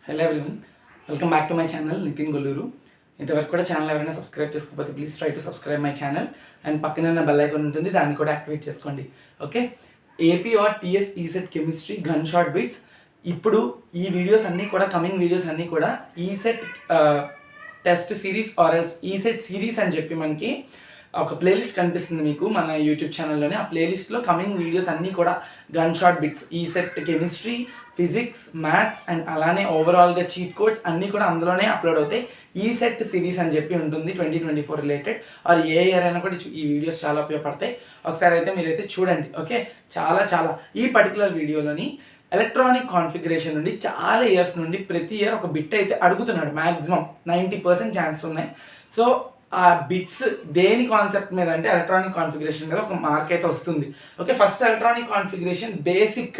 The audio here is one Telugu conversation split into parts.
Hello everyone, welcome back to my channel Nitin Golluru. ఇంతవరకు కూడా ఛానల్ ఎవరైనా సబ్స్క్రైబ్ చేసుకోకపోతే please try to subscribe my channel and పక్కన ఉన్న బెల్ ఐకాన్ ఉంటుంది, దాన్ని కూడా యాక్టివేట్ చేసుకోండి. Okay, AP or TS ECET chemistry gun shot bits. ఇప్పుడు ఈ వీడియోస్ అన్నీ కూడా కమింగ్ వీడియోస్ అన్నీ కూడా ECET test series or else ECET series అని చెప్పి మనకి ఒక ప్లేలిస్ట్ కనిపిస్తుంది మీకు మన యూట్యూబ్ ఛానల్లోనే. ఆ ప్లేలిస్ట్లో కమింగ్ వీడియోస్ అన్నీ కూడా gun shot bits, ECET chemistry, physics, maths and అలానే ఓవరాల్గా చీట్ కోడ్స్ అన్నీ కూడా అందులోనే అప్లోడ్ అవుతాయి. ఈసెట్ సిరీస్ అని చెప్పి ఉంటుంది 2024 రిలేటెడ్. ఆర్ ఏ ఇయర్ అయినా కూడా ఈ వీడియోస్ చాలా ఉపయోగపడతాయి. ఒకసారి అయితే మీరైతే చూడండి. ఓకే, చాలా ఈ పర్టికులర్ వీడియోలోని ఎలక్ట్రానిక్ కాన్ఫిగరేషన్ నుండి చాలా ఇయర్స్ నుండి ప్రతి ఇయర్ ఒక బిట్ అయితే అడుగుతున్నాడు. మ్యాక్సిమం 90% ఛాన్స్ ఉన్నాయి. సో ఆ బిట్స్ దేని కాన్సెప్ట్ మీద అంటే ఎలక్ట్రానిక్ కాన్ఫిగరేషన్ మీద ఒక మార్క్ అయితే వస్తుంది. Okay, first electronic configuration basic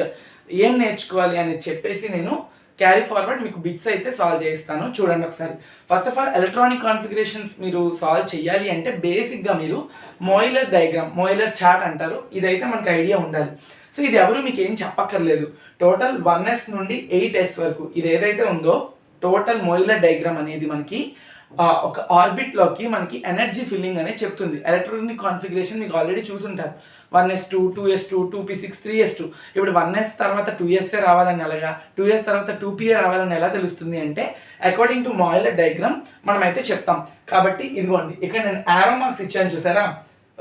ఏం నేర్చుకోవాలి అని చెప్పేసి నేను క్యారీ ఫార్వర్డ్ మీకు బిట్స్ అయితే సాల్వ్ చేయిస్తాను. చూడండి ఒకసారి. First of all electronic configurations మీరు సాల్వ్ చేయాలి అంటే బేసిక్గా మీరు మోయిలర్ డయాగ్రామ్, మోయిలర్ చార్ట్ అంటారు, ఇదైతే మనకు ఐడియా ఉండాలి. సో ఇది ఎవరు మీకు ఏం చెప్పక్కర్లేదు. టోటల్ 1S నుండి 8S వరకు ఇది ఏదైతే ఉందో టోటల్ మోయిలర్ డయాగ్రామ్ అనేది మనకి ఒక ఆర్బిట్లోకి మనకి ఎనర్జీ ఫిల్లింగ్ అనేది చెప్తుంది. ఎలక్ట్రానిక్ కాన్ఫిగరేషన్ మీకు ఆల్రెడీ చూసుంటారు. 1S2, 2S2, 2p6, 3S2. ఇప్పుడు 1S తర్వాత 2S రావాలని ఎలాగా, 2S తర్వాత 2p రావాలని ఎలా తెలుస్తుంది అంటే అకార్డింగ్ టు మోయిలర్ డయాగ్రామ్ మనం అయితే చెప్తాం. కాబట్టి ఇదిగోండి, ఇక్కడ నేను యారో మార్క్స్ ఇచ్చాను చూసారా.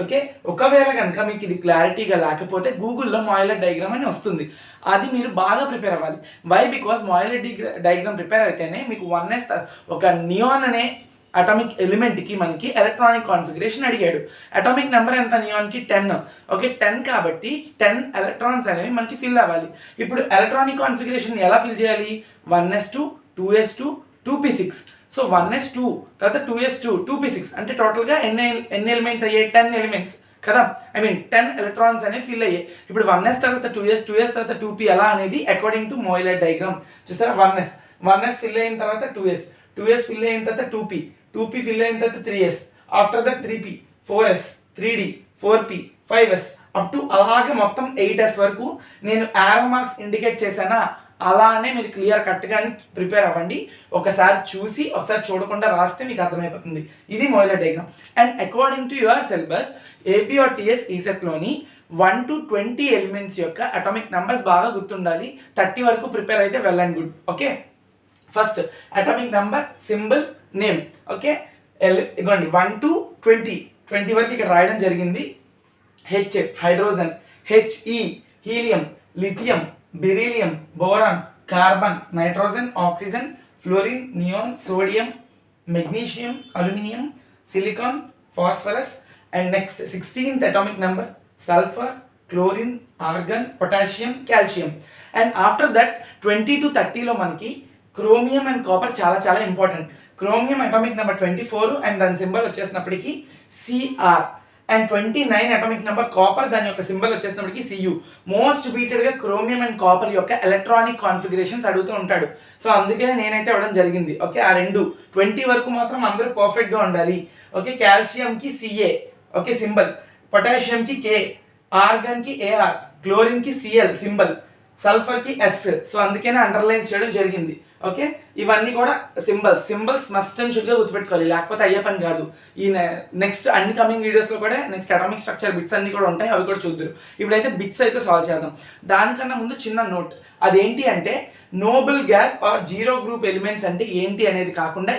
ఓకే, ఒకవేళ కనుక మీకు ఇది క్లారిటీగా లేకపోతే గూగుల్లో మోయిలర్ డయాగ్రామ్ అని వస్తుంది, అది మీరు బాగా ప్రిపేర్ అవ్వాలి. వై? బికాస్ మోయిలర్ డయాగ్రామ్ ప్రిపేర్ అయితేనే మీకు 1S ఒక నియాన్ అనే అటామిక్ ఎలిమెంట్కి మనకి ఎలక్ట్రానిక్ కాన్ఫిగరేషన్ అడిగాడు. అటామిక్ నెంబర్ ఎంత నియాన్కి? 10. ఓకే, 10 కాబట్టి 10 ఎలక్ట్రాన్స్ అనేవి మనకి ఫిల్ అవ్వాలి. ఇప్పుడు ఎలక్ట్రానిక్ కాన్ఫిగరేషన్ ఎలా ఫిల్ చేయాలి? 1S2, 2S2, 2p6. So 1S2 తర్వాత 2S2, 2p6 అంటే టోటల్గా ఎన్ని ఎలిమెంట్స్ అయ్యాయి? 10 ఎలిమెంట్స్ కదా. 10 ఎలక్ట్రాన్స్ అనేవి ఫిల్ అయ్యాయి. ఇప్పుడు 1S తర్వాత 2S, 2S తర్వాత 2p ఎలా అనేది అకార్డింగ్ టు మోయిలర్ డయాగ్రామ్ చూస్తారా. 1S ఫిల్ అయిన తర్వాత 2S ఫిల్ అయిన తర్వాత 2p ఫిల్ అయిన తర్వాత 3S, after that 3p, 4S, 3d, 4p, 5S up to అలాగే మొత్తం 8S వరకు నేను యారో మార్క్స్ ఇండికేట్ చేశానా, అలానే మీరు క్లియర్ కట్గా ప్రిపేర్ అవ్వండి. ఒకసారి చూసి ఒకసారి చూడకుండా రాస్తే మీకు అర్థమైపోతుంది. ఇది Moeller diagram. And according to your syllabus AP or TS ఈసెట్లోని 1 to 20 ఎలిమెంట్స్ యొక్క అటామిక్ నెంబర్స్ బాగా గుర్తుండాలి. 30 వరకు ప్రిపేర్ అయితే well and good. Okay, first atomic number, symbol, name. Okay, ఇవ్వండి 1 to 20 వరకు ఇక్కడ రాయడం జరిగింది. H hydrogen, He helium, lithium, beryllium, boron, carbon, nitrogen, oxygen, fluorine, neon, sodium, magnesium, aluminium, silicon, phosphorus. And next 16th atomic number sulphur, chlorine, organ, potassium, calcium. And after that 20 to 30లో మనకి క్రోమియం అండ్ కాపర్ చాలా important. Chromium atomic number 24 and దాని సింబల్ వచ్చేసినప్పటికీ Cr. And 29 atomic number copper, దాని యొక్క సింబల్ వచ్చేసినప్పటికీ Cu. మోస్ట్ రిపీటెడ్గా క్రోమియం అండ్ కాపర్ యొక్క ఎలక్ట్రానిక్ కాన్ఫిగరేషన్స్ అడుగుతూ ఉంటాడు. సో అందుకనే నేనైతే ఇవ్వడం జరిగింది. ఓకే, ఆ 20 వరకు మాత్రం అందరూ పర్ఫెక్ట్గా ఉండాలి. ఓకే, కాల్షియంకి Ca, ఓకే సింబల్, పొటాషియంకి K, ఆర్గన్కి Ar, క్లోరిన్కి Cl సింబల్, సల్ఫర్కి S. సో అందుకనే అండర్లైన్ చేయడం జరిగింది. ఓకే, ఇవన్నీ కూడా సింబల్స్ మస్ట్ అండ్ షుడ్గా గుర్తుపెట్టుకోవాలి, లేకపోతే అయ్యే పని కాదు. ఈ నెక్స్ట్ అన్ని కమింగ్ వీడియోస్లో కూడా నెక్స్ట్ అటామిక్ స్ట్రక్చర్ బిట్స్ అన్ని కూడా ఉంటాయి, అవి కూడా చూద్దాం. ఇప్పుడైతే బిట్స్ అయితే సాల్వ్ చేద్దాం. దానికన్నా ముందు చిన్న నోట్, అదేంటి అంటే noble gas or zero group elements అంటే ఏంటి అనేది కాకుండా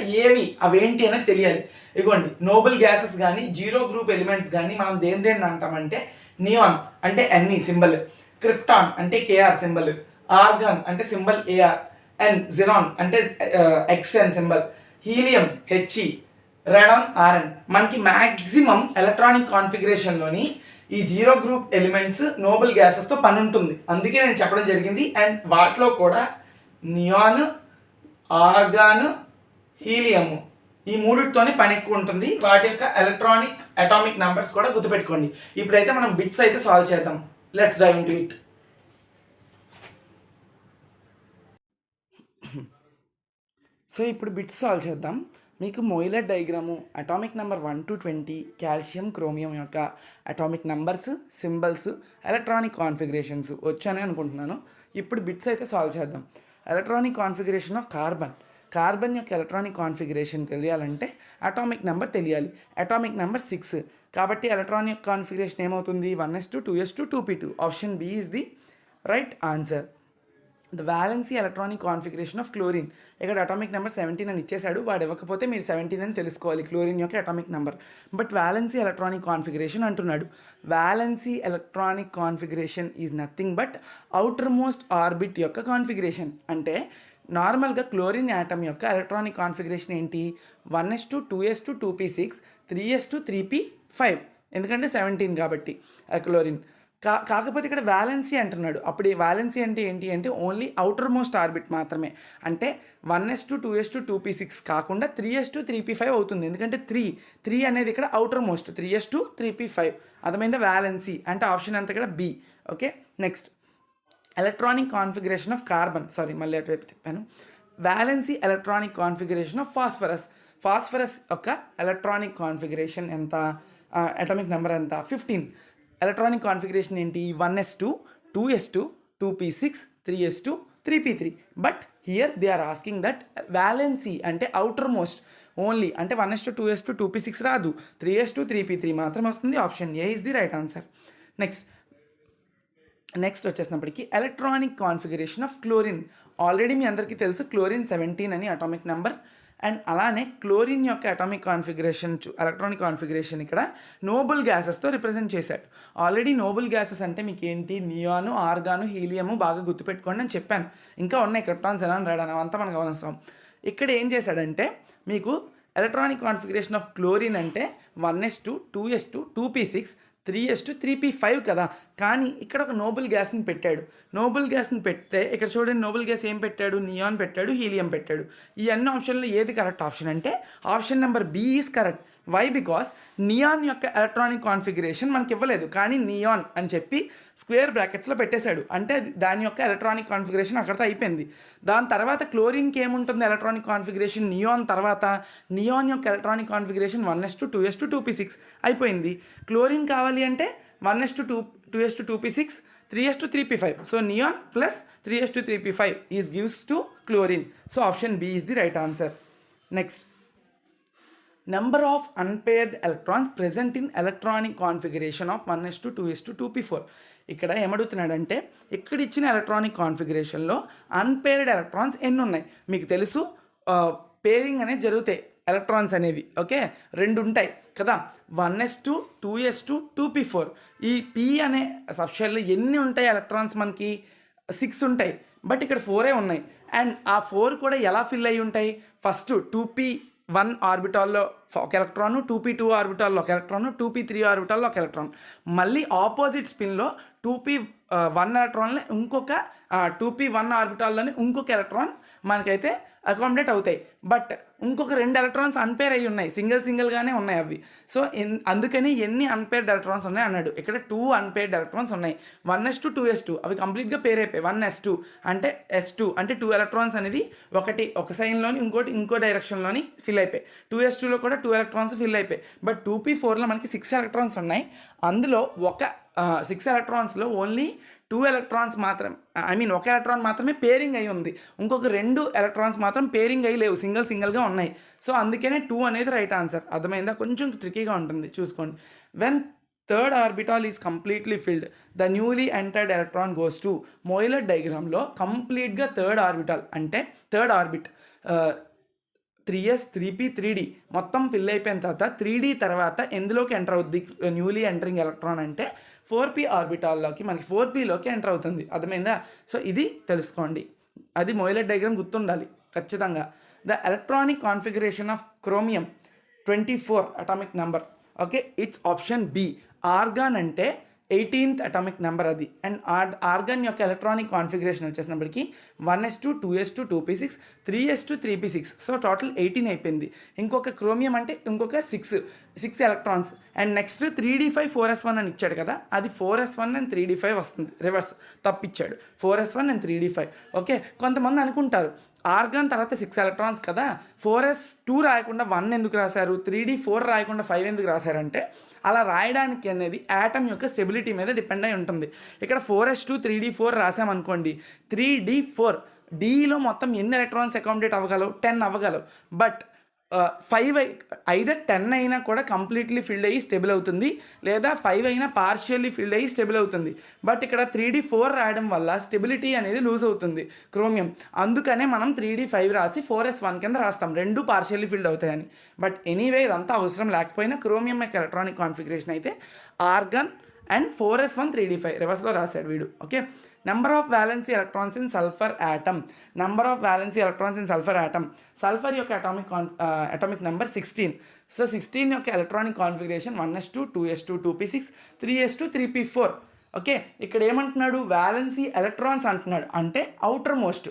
అవేంటి అనేది తెలియాలి. ఇదిగోండి, నోబుల్ గ్యాసెస్ కానీ జీరో గ్రూప్ ఎలిమెంట్స్ కానీ మనం దేని అంటామంటే నియాన్ అంటే Ne సింబల్, క్రిప్టాన్ అంటే Kr సింబల్, ఆర్గాన్ అంటే సింబల్ Ar, అండ్ జిరాన్ అంటే Xn symbol, helium He, radon Rn. మనకి మ్యాక్సిమం ఎలక్ట్రానిక్ కాన్ఫిగరేషన్లోని ఈ జీరో గ్రూప్ ఎలిమెంట్స్ నోబుల్ గ్యాసెస్తో పని ఉంటుంది, అందుకే నేను చెప్పడం జరిగింది. అండ్ వాటిలో కూడా నియాన్, ఆర్గాన్, హీలియం ఈ మూడితోనే పని ఎక్కువ ఉంటుంది. వాటి యొక్క ఎలక్ట్రానిక్ అటామిక్ నెంబర్స్ కూడా గుర్తుపెట్టుకోండి. ఇప్పుడైతే మనం బిట్స్ అయితే సాల్వ్ చేద్దాం. Let's dive into it. So ఇప్పుడు బిట్స్ సాల్వ్ చేద్దాం. మీకు Moeller diagram, atomic number 1 to 20, calcium, chromium యొక్క atomic numbers, symbols, electronic configurations వచ్చానే అనుకుంటున్నాను. ఇప్పుడు బిట్స్ అయితే సాల్వ్ చేద్దాం. ఎలక్ట్రానిక్ కాన్ఫిగరేషన్ ఆఫ్ కార్బన్ యొక్క ఎలక్ట్రానిక్ కాన్ఫిగరేషన్ తెలియాలంటే అటామిక్ నెంబర్ తెలియాలి. Atomic number 6. కాబట్టి ఎలక్ట్రానిక్ కాన్ఫిగరేషన్ ఏమవుతుంది? 1s2 2s2 2p2. Option B is the right answer. The valency electronic configuration of chlorine. ఇక్కడ అటామిక్ నెంబర్ 17 అని ఇచ్చేసాడు. వాడు ఇవ్వకపోతే మీరు 17 అని తెలుసుకోవాలి క్లోరిన్ యొక్క atomic number. But valency electronic configuration అంటున్నాడు. Valency electronic configuration is nothing but outermost orbit యొక్క కాన్ఫిగరేషన్. అంటే నార్మల్గా క్లోరిన్ యాటమ్ యొక్క ఎలక్ట్రానిక్ కాన్ఫిగరేషన్ ఏంటి? 1s2 2s2 2p6 3s2 3p5. ఎందుకంటే 17 కాబట్టి క్లోరిన్. కాకపోతే ఇక్కడ వ్యాలెన్సీ అంటున్నాడు. అప్పుడు ఈ వ్యాలెన్సీ అంటే ఏంటి అంటే ఓన్లీ అవుటర్ మోస్ట్ ఆర్బిట్ మాత్రమే. అంటే 1s2 2s2 2p6 కాకుండా 3s2 3p5 అవుతుంది. ఎందుకంటే 3 అనేది ఇక్కడ అవుటర్ మోస్ట్, 3s2 3p5. అర్థమైందా? వ్యాలెన్సీ అంటే ఆప్షన్ అంతా ఇక్కడ B. Okay, next electronic configuration of carbon. మళ్ళీ అటువైపు తిప్పాను. Valency electronic configuration of phosphorus యొక్క ఎలక్ట్రానిక్ కాన్ఫిగరేషన్ ఎంత? అటామిక్ నెంబర్ ఎంత? 15. ఎలక్ట్రానిక్ కాన్ఫిగరేషన్ ఏంటి? 1s2 2s2 2p6 3s2 3p3. But here they are asking that valency అంటే అవుటర్ మోస్ట్ ఓన్లీ. అంటే 1s2 2s2 2p6 రాదు, 3s2 3p3 మాత్రమే వస్తుంది. Option A is the right answer. Next వచ్చేసినప్పటికీ electronic configuration of chlorine. Already మీ అందరికీ తెలుసు క్లోరిన్ 17 అని అటామిక్ నెంబర్. అండ్ అలానే క్లోరిన్ యొక్క అటామిక్ కాన్ఫిగరేషన్ ఎలక్ట్రానిక్ కాన్ఫిగరేషన్ ఇక్కడ నోబుల్ గ్యాసెస్తో రిప్రజెంట్ చేశాడు. ఆల్రెడీ నోబుల్ గ్యాసెస్ అంటే మీకు ఏంటి? నియాను, ఆర్గాను, హీలియము బాగా గుర్తుపెట్టుకోండి అని చెప్పాను. ఇంకా ఉన్నాయి క్రిప్టాన్స్, ఎలాన్, రాడాన్, అవంతా మనకు అవసరం. ఇక్కడ ఏం చేశాడంటే మీకు ఎలక్ట్రానిక్ కాన్ఫిగరేషన్ ఆఫ్ క్లోరిన్ అంటే 1s2 2s2 2p6 3s2 3p5 కదా. కానీ ఇక్కడ ఒక నోబుల్ గ్యాస్ని పెట్టాడు. నోబుల్ గ్యాస్ని పెడితే ఇక్కడ చూడండి, నోబుల్ గ్యాస్ ఏం పెట్టాడు? నియాన్ పెట్టాడు, హీలియం పెట్టాడు. ఈ అన్ని ఆప్షన్లో ఏది కరెక్ట్ ఆప్షన్ అంటే option number B is correct. Why? Because neon యొక్క ఎలక్ట్రానిక్ కాన్ఫిగరేషన్ మనకి ఇవ్వలేదు, కానీ నియాన్ అని చెప్పి స్క్వేర్ బ్రాకెట్స్లో పెట్టేశాడు. అంటే దాని యొక్క ఎలక్ట్రానిక్ కాన్ఫిగరేషన్ అక్కడితో అయిపోయింది. దాని తర్వాత క్లోరిన్కి ఏముంటుంది ఎలక్ట్రానిక్ కాన్ఫిగరేషన్? నియాన్ తర్వాత నియాన్ యొక్క electronic configuration 1s2 2s2 2p6 అయిపోయింది. క్లోరిన్ కావాలి అంటే 1s2 2s2 2p6 3s2 3p5. So neon plus 3s2 3p5 is gives to chlorine. So option B is the right answer. Next number of unpaired electrons present in electronic configuration of 1s2 2s2 2p4. ఇక్కడ ఏమడుగుతున్నాడంటే ఇక్కడ ఇచ్చిన ఎలక్ట్రానిక్ కాన్ఫిగరేషన్లో అన్పేర్డ్ ఎలక్ట్రాన్స్ ఎన్ని ఉన్నాయి? మీకు తెలుసు పేరింగ్ అనేది జరుగుతాయి ఎలక్ట్రాన్స్ అనేవి. ఓకే, 2 ఉంటాయి కదా, 1s2 2s2 2p4. ఈ పి అనే సబ్షెల్లో ఎన్ని ఉంటాయి ఎలక్ట్రాన్స్? మనకి 6 ఉంటాయి. బట్ ఇక్కడ 4 ఉన్నాయి. అండ్ ఆ 4 కూడా ఎలా ఫిల్ అయ్యి ఉంటాయి? ఫస్ట్ 2p1 ఆర్బిటాల్లో ఒక ఎలక్ట్రాన్, 2p2 ఆర్బిటాల్లో ఒక ఎలక్ట్రాన్, 2p3 ఆర్బిటాల్లో ఒక ఎలక్ట్రాన్. మళ్ళీ ఆపోజిట్ స్పిన్లో 2p1 ఎలక్ట్రాన్లో ఇంకొక 2p1 ఆర్బిటాల్లోనే ఇంకొక ఎలక్ట్రాన్ మనకైతే అకామిడేట్ అవుతాయి. బట్ ఇంకొక 2 ఎలక్ట్రాన్స్ అన్పేర్ అయ్యి ఉన్నాయి, సింగిల్గానే ఉన్నాయి అవి. సో అందుకని ఎన్ని అన్పేర్డ్ ఎలక్ట్రాన్స్ ఉన్నాయి అన్నాడు. ఇక్కడ 2 అన్పేర్డ్ ఎలక్ట్రాన్స్ ఉన్నాయి. 1s2 2s2 అవి కంప్లీట్గా పేర్ అయిపోయి 1s2 అంటే s2 అంటే 2 ఎలక్ట్రాన్స్ అనేది ఒకటి ఒక సైన్లోని ఇంకో డైరెక్షన్లోని ఫిల్ అయిపోయి. 2s2లో కూడా 2 ఎలక్ట్రాన్స్ ఫిల్ అయిపోయి. బట్ 2p4లో మనకి 6 ఎలక్ట్రాన్స్ ఉన్నాయి. అందులో ఒక 6 ఎలక్ట్రాన్స్లో ఓన్లీ 2 ఎలక్ట్రాన్స్ మాత్రం ఒక ఎలక్ట్రాన్ మాత్రమే పేరింగ్ అయి ఉంది. ఇంకొక 2 ఎలక్ట్రాన్స్ మాత్రం పేరింగ్ అయ్యి లేవు, సింగిల్గా ఉన్నాయి. సో అందుకనే 2 అనేది రైట్ ఆన్సర్. అర్థమైందా? కొంచెం ట్రికీగా ఉంటుంది, చూసుకోండి. When third orbital is completely filled the newly entered electron goes to Moeller డయాగ్రామ్లో కంప్లీట్గా థర్డ్ ఆర్బిటాల్ అంటే third orbit 3s 3p 3d మొత్తం ఫిల్ అయిపోయిన తర్వాత 3d తర్వాత ఎందులోకి ఎంటర్ అవుద్ది న్యూలీ ఎంటరింగ్ ఎలక్ట్రాన్ అంటే 4p ఆర్బిటాల్లోకి, మనకి 4pలోకి ఎంటర్ అవుతుంది. అర్థమైందా? సో ఇది తెలుసుకోండి. అది మోయిలర్ డయాగ్రామ్ గుర్తుండాలి ఖచ్చితంగా. The electronic configuration of chromium 24 atomic number. Okay, it's option B. Argon అంటే 18th అటామిక్ నెంబర్ అది. అండ్ ఆర్గాన్ యొక్క ఎలక్ట్రానిక్ కాన్ఫిగరేషన్ వచ్చేసినప్పటికీ 1s2 2s2 2p6 3s2 3p6. So total 18 అయిపోయింది. ఇంకొక క్రోమియం అంటే ఇంకొక 6 electrons. And next 3d5 4s1 అని ఇచ్చాడు కదా, అది 4s1 అండ్ 3d5 వస్తుంది. Reverse తప్పిచ్చాడు, 4s1 and 3d5. Okay, కొంతమంది అనుకుంటారు ఆర్గాన్ తర్వాత 6 ఎలక్ట్రాన్స్ కదా, 4s2 రాయకుండా 1 ఎందుకు రాశారు, 3d4 రాయకుండా 5 ఎందుకు రాశారంటే అలా రాయడానికి అనేది యాటమ్ యొక్క స్టెబిలిటీ మీద డిపెండ్ అయి ఉంటుంది. ఇక్కడ 4s2 3d4 రాసామనుకోండి, 3d4 డీలో మొత్తం ఎన్ని ఎలక్ట్రాన్స్ అకామిడేట్ అవ్వగలవు? 10 అవ్వగలవు. బట్ 5 ఐదర్ 10 అయినా కూడా కంప్లీట్లీ ఫిల్డ్ అయ్యి స్టెబుల్ అవుతుంది, లేదా 5 అయినా పార్షియల్లీ ఫిల్డ్ అయ్యి స్టెబుల్ అవుతుంది. బట్ ఇక్కడ 3d4 రాయడం వల్ల స్టెబిలిటీ అనేది లూజ్ అవుతుంది క్రోమియం. అందుకనే మనం 3d5 రాసి 4s1 కింద రాస్తాం, రెండు పార్షియల్లీ ఫిల్డ్ అవుతాయని. బట్ ఎనీవే ఇదంతా అవసరం లేకపోయినా క్రోమియం యొక్క ఎలక్ట్రానిక్ కాన్ఫిగరేషన్ అయితే ఆర్గాన్ అండ్ 4s1 3d5 రివర్స్లో రాశాడు వీడు. Okay, number of valency electrons in sulphur atom. Number of valency electrons in sulphur atom, sulphur యొక్క అటామిక్ నెంబర్ 16. సో 16 యొక్క electronic configuration 1s2 2s2 2p6 3s2 3p4. Okay, ఇక్కడ ఏమంటున్నాడు? వ్యాలెన్సీ ఎలక్ట్రాన్స్ అంటున్నాడు, అంటే outer most.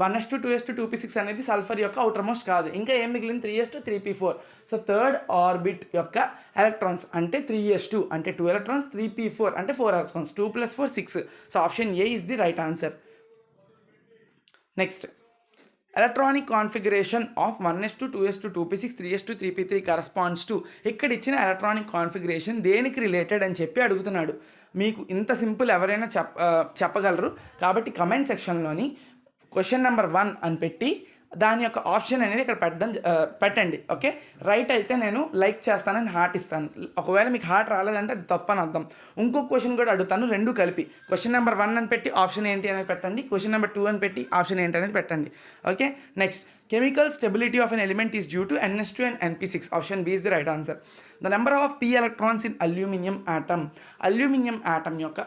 1s2 2s2 2p6 అనేది సల్ఫర్ యొక్క అవుటర్ మోస్ట్ కాదు. ఇంకా ఏం మిగిలింది? 3s2 3p4. So third orbit యొక్క ఎలక్ట్రాన్స్ అంటే 3s2 అంటే 2 ఎలక్ట్రాన్స్, 3p4 అంటే 4 electrons, 2 + 4 6. So option A is the right answer. Next, electronic configuration of 1s2 2s2 2p6 3s2 3p3 corresponds to. ఇక్కడ ఇచ్చిన ఎలక్ట్రానిక్ కాన్ఫిగరేషన్ దేనికి రిలేటెడ్ అని చెప్పి అడుగుతున్నాడు. మీకు ఇంత సింపుల్ ఎవరైనా చెప్పగలరు. కాబట్టి కమెంట్ సెక్షన్లోని క్వశ్చన్ నెంబర్ 1 అని పెట్టి దాని యొక్క ఆప్షన్ అనేది ఇక్కడ పెట్టండి. ఓకే, రైట్ అయితే నేను లైక్ చేస్తానని హార్ట్ ఇస్తాను. ఒకవేళ మీకు హార్ట్ రాలేదంటే అది తప్పని అర్థం. ఇంకొక క్వశ్చన్ కూడా అడుగుతాను, రెండు కలిపి. క్వశ్చన్ నెంబర్ 1 అని పెట్టి ఆప్షన్ ఏంటి అనేది పెట్టండి, క్వశ్చన్ నెంబర్ 2 అని పెట్టి ఆప్షన్ ఏంటి అనేది పెట్టండి. Okay, next, chemical stability of an element is due to NS2 and NP6. Option B is the right answer. The number of p electrons in aluminium atom. Aluminium atom యొక్క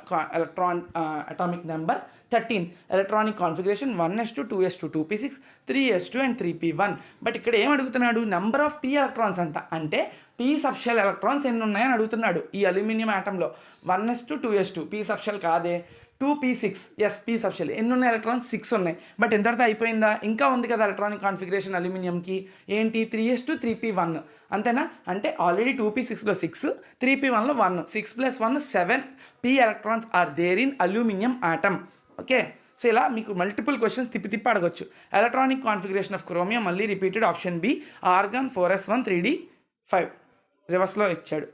atomic number 13. Electronic configuration 1s2 2s2 2p6 3s2 and 3p1. But ఇక్కడ ఏం అడుగుతున్నాడు? నెంబర్ ఆఫ్ p ఎలక్ట్రాన్స్ అంట, అంటే p సబ్షెల్ ఎలక్ట్రాన్స్ ఎన్ని ఉన్నాయని అడుగుతున్నాడు ఈ aluminium ఆటంలో. 1s2 2s2 p subshell కాదే, 2p6 ఎస్ p సబ్షెల్. ఎన్ని ఉన్నాయి ఎలక్ట్రాన్స్? 6 ఉన్నాయి. బట్ ఎంతటితో అయిపోయిందా? ఇంకా ఉంది కదా ఎలక్ట్రానిక్ కాన్ఫిగరేషన్ అల్యూమినియంకి. ఏంటి? 3s2 3p1 అంతేనా? అంటే ఆల్రెడీ 2p6లో 6, 3p1లో 1, 6 + 1 7 p electrons are there in aluminium atom. Okay, so ఇలా మీకు మల్టిపుల్ క్వశ్చన్స్ తిప్పి అడగొచ్చు. ఎలక్ట్రానిక్ కాన్ఫిగరేషన్ ఆఫ్ క్రోమియం మళ్ళీ repeated, option B argon 4s1 3d5 రివర్స్లో ఇచ్చాడు.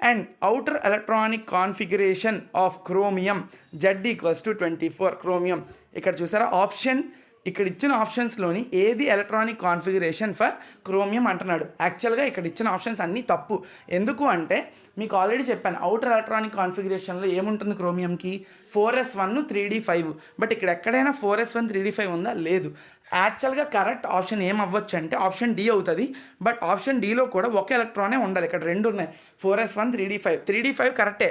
And outer electronic configuration of chromium Z = 24. Chromium ఇక్కడ చూసారా ఆప్షన్, ఇక్కడ ఇచ్చిన ఆప్షన్స్లోని ఏది ఎలక్ట్రానిక్ కాన్ఫిగరేషన్ ఫర్ క్రోమియం అంటున్నాడు. యాక్చువల్గా ఇక్కడ ఇచ్చిన ఆప్షన్స్ అన్నీ తప్పు. ఎందుకు అంటే మీకు ఆల్రెడీ చెప్పాను, అవుటర్ ఎలక్ట్రానిక్ కాన్ఫిగరేషన్లో ఏముంటుంది క్రోమియంకి? 4s1 3d5. బట్ ఇక్కడ ఎక్కడైనా 4s1 3d5 ఉందా? లేదు. యాక్చువల్గా కరెక్ట్ ఆప్షన్ ఏం అవ్వచ్చు అంటే ఆప్షన్ డి అవుతుంది. బట్ ఆప్షన్ డిలో కూడా ఒక ఎలక్ట్రానే ఉండాలి. ఇక్కడ రెండు ఉన్నాయి, 4s1 3d5. 3d5 కరెక్టే,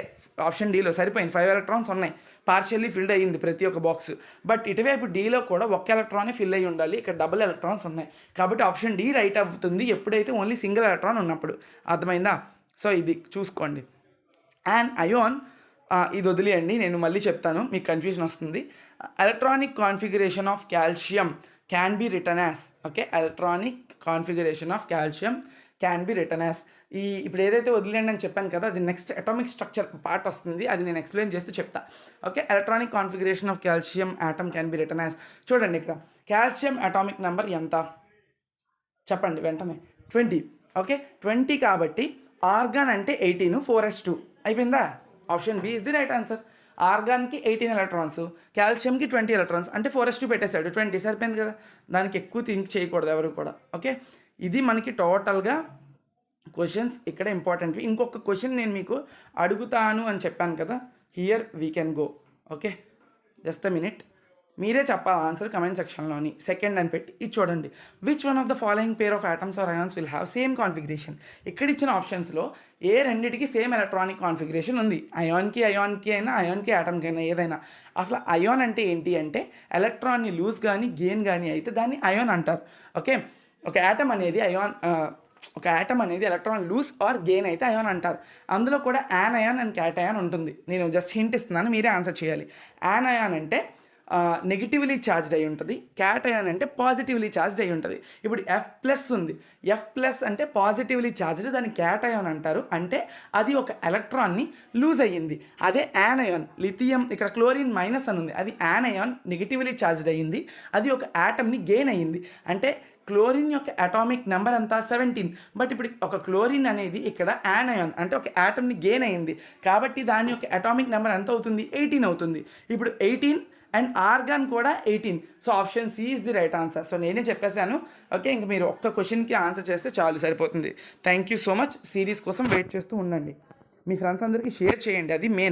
ఆప్షన్ డిలో సరిపోయింది. 5 ఎలక్ట్రాన్స్ ఉన్నాయి, పార్షియల్లీ ఫిల్డ్ అయ్యింది ప్రతి ఒక్క బాక్స్. బట్ ఇటువైపు డీలో కూడా ఒక ఎలక్ట్రానే ఫిల్ అయ్యి ఉండాలి. ఇక్కడ డబుల్ ఎలక్ట్రాన్స్ ఉన్నాయి. కాబట్టి ఆప్షన్ డి రైట్ అవుతుంది ఎప్పుడైతే ఓన్లీ సింగిల్ ఎలక్ట్రాన్ ఉన్నప్పుడు. అర్థమైందా? సో ఇది చూసుకోండి. అండ్ అయోన్ ఇది వదిలేయండి, నేను మళ్ళీ చెప్తాను, మీకు కన్ఫ్యూజన్ వస్తుంది. Electronic configuration of calcium can be return as. Okay, electronic configuration of calcium can be return as. ఇప్పుడు ఏదైతే వదిలేండి అని చెప్పాను కదా, అది నెక్స్ట్ అటామిక్ స్ట్రక్చర్ పార్ట్ వస్తుంది, అది నేను ఎక్స్ప్లెయిన్ చేస్తూ చెప్తా. Okay, electronic configuration of calcium atom can be return as. చూడండి ఇక్కడ కాల్షియం అటామిక్ నెంబర్ ఎంత చెప్పండి వెంటనే? 20. ఓకే, 20 కాబట్టి ఆర్గాన్ అంటే 18, 4s2 అయిపోయిందా? Option B is the right answer. ఆర్గాన్కి 18 ఎలక్ట్రాన్స్, కాల్షియంకి 20 ఎలక్ట్రాన్స్, అంటే 4s2 పెట్టేశాడు, 20 సరిపోయింది కదా. దానికి ఎక్కువ థింక్ చేయకూడదు ఎవరు కూడా. ఓకే, ఇది మనకి టోటల్గా క్వశ్చన్స్ ఇక్కడ ఇంపార్టెంట్వి. ఇంకొక క్వశ్చన్ నేను మీకు అడుగుతాను అని చెప్పాను కదా, here we can go. Okay, just a minute, మీరే చెప్పాలి ఆన్సర్ కమెంట్ సెక్షన్లోని. సెకండ్ అని పెట్టి ఇది చూడండి. Which one of the following pair of atoms are ions will have same configuration. ఇక్కడ ఇచ్చిన ఆప్షన్స్లో ఏ రెండింటికి సేమ్ ఎలక్ట్రానిక్ కాన్ఫిగరేషన్ ఉంది? అయాన్కి అయినా, అయాన్కి ఆటమ్కి అయినా, ఏదైనా. అసలు అయాన్ అంటే ఏంటి అంటే ఎలక్ట్రాన్ని లూజ్ కానీ గెయిన్ కానీ అయితే దాన్ని అయాన్ అంటారు. ఓకే, ఒక యాటమ్ అనేది ఎలక్ట్రాన్ లూజ్ ఆర్ గెయిన్ అయితే అయాన్ అంటారు. అందులో కూడా anion and cation ఉంటుంది. నేను జస్ట్ హింట్ ఇస్తున్నాను, మీరే ఆన్సర్ చేయాలి. యాన్ అయాన్ అంటే నెగిటివ్లీ ఛార్జ్డ్ అయి ఉంటుంది, క్యాటయాన్ అంటే పాజిటివ్లీ ఛార్జ్డ్ అయి ఉంటుంది. ఇప్పుడు F+ ఉంది, F+ అంటే పాజిటివ్లీ ఛార్జ్డ్, దాన్ని క్యాటయాన్ అంటారు. అంటే అది ఒక ఎలక్ట్రాన్ని లూజ్ అయ్యింది. అదే యానయాన్, లిథియం, ఇక్కడ క్లోరిన్ మైనస్ అని ఉంది, అది యానయాన్ నెగిటివ్లీ ఛార్జ్డ్ అయ్యింది, అది ఒక యాటమ్ని గెయిన్ అయ్యింది. అంటే క్లోరిన్ యొక్క అటామిక్ నెంబర్ అంతా 17, బట్ ఇప్పుడు ఒక క్లోరిన్ అనేది ఇక్కడ యానయాన్ అంటే ఒక యాటమ్ని గెయిన్ అయ్యింది, కాబట్టి దాని యొక్క అటామిక్ నెంబర్ ఎంత అవుతుంది, 18 అవుతుంది. ఇప్పుడు 18 అండ్ ఆర్గాన్ కూడా 18. So option C is the right answer. So నేనే చెప్పేశాను. ఓకే, ఇంక మీరు ఒక్క క్వశ్చన్కి ఆన్సర్ చేస్తే చాలు, సరిపోతుంది. Thank you so much. Series కోసం వెయిట్ చేస్తూ ఉండండి, మీ ఫ్రెండ్స్ అందరికీ షేర్ చేయండి, అది మెయిన్.